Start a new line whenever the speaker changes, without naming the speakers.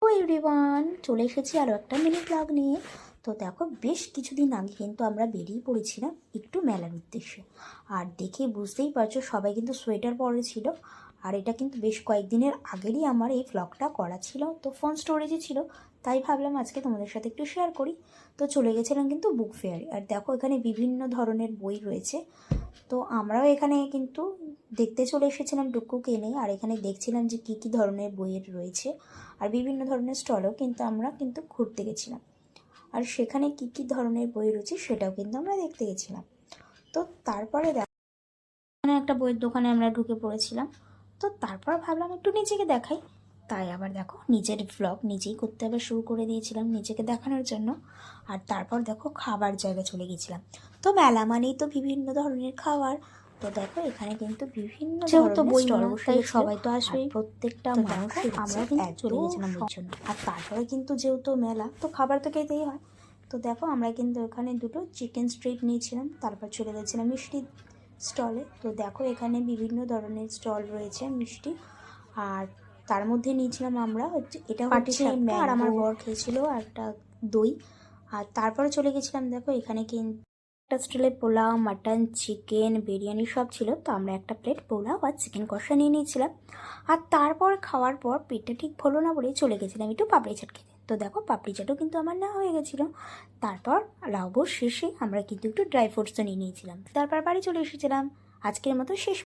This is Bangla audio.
ও এভরিওয়ান, চলে এসেছি আরও একটা মিনি ব্লগ নিয়ে। তো দেখো, বেশ কিছুদিন আগে কিন্তু আমরা বেরিয়ে পড়েছিলাম একটু মেলার উদ্দেশ্যে। আর দেখে বুঝতেই পারছো, সবাই কিন্তু সোয়েটার পরেছিল। আর এটা কিন্তু বেশ কয়েকদিনের আগেরই আমার এই ব্লগটা করা ছিল, তো ফোন স্টোরেজে ছিল, তাই ভাবলাম আজকে তোমাদের সাথে একটু শেয়ার করি। তো চলে গেছিলাম কিন্তু বুক ফেয়ারে। আর দেখো, এখানে বিভিন্ন ধরনের বই রয়েছে। তো আমরাও এখানে কিন্তু দেখতে চলে এসেছিলাম টুকটুক এনে। আর এখানে দেখছিলাম যে কী কী ধরনের বইয়ের রয়েছে। আর বিভিন্ন ধরনের স্টলও কিন্তু আমরা কিন্তু ঘুরতে গেছিলাম। আর সেখানে কী কী ধরনের বই রয়েছে সেটাও কিন্তু আমরা দেখতে গেছিলাম। তো তারপরে এখানে একটা বইয়ের দোকানে আমরা ঢুকে পড়েছিলাম। তো তারপর ভাবলাম একটু নিজেকে দেখাই। তাই আবার দেখো, নিজের ভ্লগ নিজেই করতে আবার শুরু করে দিয়েছিলাম নিজেকে দেখানোর জন্য। আর তারপর দেখো, খাবার জায়গা চলে গেছিলাম। তো মেলা মানেই তো বিভিন্ন ধরনের খাবার। তো দেখো, এখানে কিন্তু বিভিন্ন ধরনের স্টল বসে, সবাই তো আসবেই, প্রত্যেকটা মানুষের আমরা কিন্তু চলে গেছিলাম ওই জন্য। আর তারপরে কিন্তু যেহেতু মেলা, তো খাবার তো খেতেই হয়। তো দেখো, আমরা কিন্তু এখানে দুটো চিকেন স্ট্রিপ নিয়েছিলাম, তারপর চলে গেছিলাম মিষ্টি স্টলে। তো দেখো, এখানে বিভিন্ন ধরনের স্টল রয়েছে মিষ্টি। আর তার মধ্যে নিয়েছিলাম আমরা এটা হচ্ছে ম্যাঙ্গো, আর আমার বর খেয়েছিল একটা দই। আর তারপরে চলে গেছিলাম, দেখো এখানে কিন্তু একটা স্টলে পোলাও, মাটন, চিকেন, বিরিয়ানি সব ছিল। তো আমরা একটা প্লেট পোলাও আর চিকেন কষা নিয়ে নিয়েছিলাম। আর তারপর খাওয়ার পর পেটটা ঠিক হলো না বলেই চলে গেছিলাম একটু পাপড়ি চাট খেতে। তো দেখো, পাপড়ি চাটও কিন্তু আমার নেওয়া হয়ে গেছিলো। তারপর রাবড় শেষে আমরা কিন্তু একটু ড্রাই ফ্রুটসও নিয়ে নিয়েছিলাম। তারপর বাড়ি চলে এসেছিলাম। আজকের মতো শেষ।